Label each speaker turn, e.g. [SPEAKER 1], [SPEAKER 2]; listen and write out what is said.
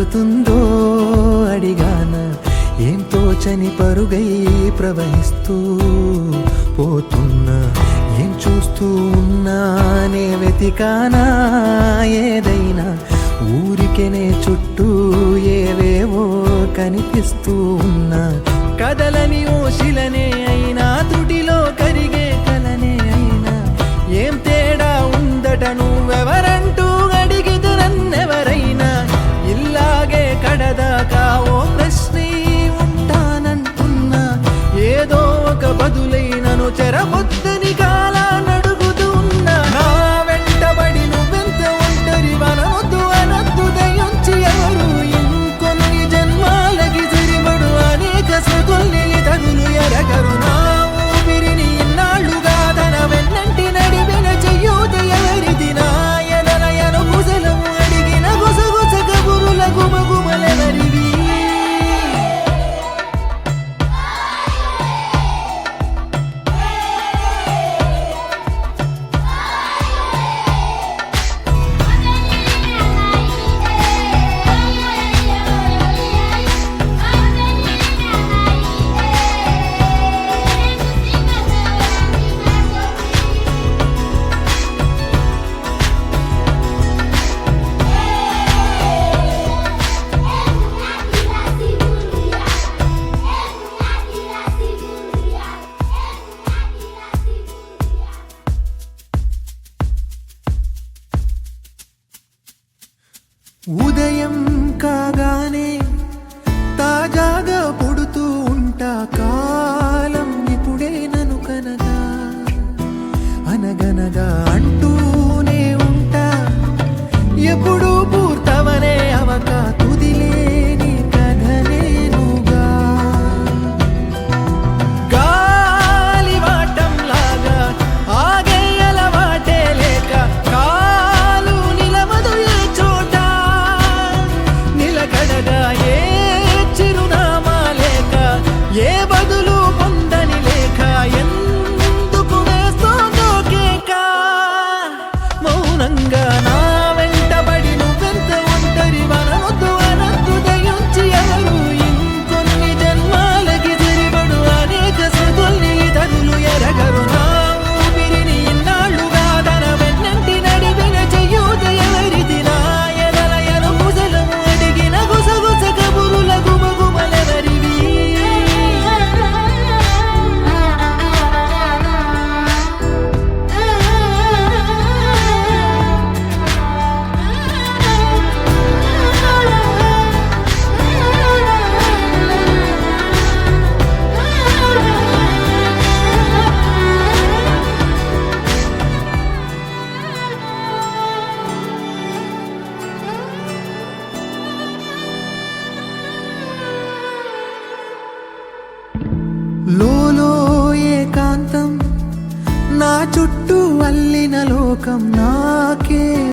[SPEAKER 1] పడుతుందో అడిగాన, ఏం తోచని పరుగై ప్రవహిస్తూ పోతున్నా, ఏం చూస్తూ ఉన్నానే వెతికానా ఏదైనా, ఊరికెనే చుట్టూ ఏవేవో కనిపిస్తూ ఉన్నా, కదలని ఓశిలనే అయినా త్రుటిలో కరిగే కలనే అయినా, ఏం తేడా ఉందట నువ్వెవరంటూ అడిగిదు నన్నెవరైనా, ఇల్లాగే కడదాకా ఓ ప్రశ్నే ఉంటానంటున్నా, ఏదో ఒక బదులైనను చెరబొద్దని కాలానడుగుతూ ఉన్నా, నా వెంటబడి నువ్వెంత ఒంటరి వనవద్దు అనద్దు దయించి ఎవరు, ఇంకొన్ని జన్మాలకి సరిపడు అనేక స్మృతుల్ని తగులు ఎరగరు, నా ఊపిరిని ఇన్నాళ్ళుగా తన వెన్నంటి నడిపిన చెయ్యూత ఎవరిది, నా ఎదలయను కుశలము అడిగిన గుసగుస కబురుల గుమగుమలెవరివి. ఉదయం కాగానే తాజాగా పుడుతూ ఉంటా, కాలం ఇప్పుడే నన్ను కనగా అనగనగా అంటూనే ఉంటా, ఎప్పుడూ పూర్తవనే అవక తుదిలేని కథనేనుగా, గాలివాటంలాగా ఆగే అలవాటే లేక కాలు నిలవదు ఏ చోట, నిలకడగా ఏ చిరునామా లేక ఏ బదులు పొందని లేక, ఎందుకు వేస్తోందో కేక, మౌనంగా నా వెంటబడి నువ్వెంత ఒంటరి వనవద్దు అనద్దు దయించి ఎవరు, ఇంకొన్ని జన్మాలకి సరిపడు అనేక స్మృతుల్ని తగులు ఎరగరు, నా ఊపిరిని ఇన్నాళ్ళుగా తన వెన్నంటి నడిపిన చెయ్యూత ఎవరిది, నా ఎదలయను కుశలము అడిగిన గుసగుస కబురుల గుమగుమలెవరివి. లోలో ఏకాంతం, నా చుట్టూ అల్లిన లోకం,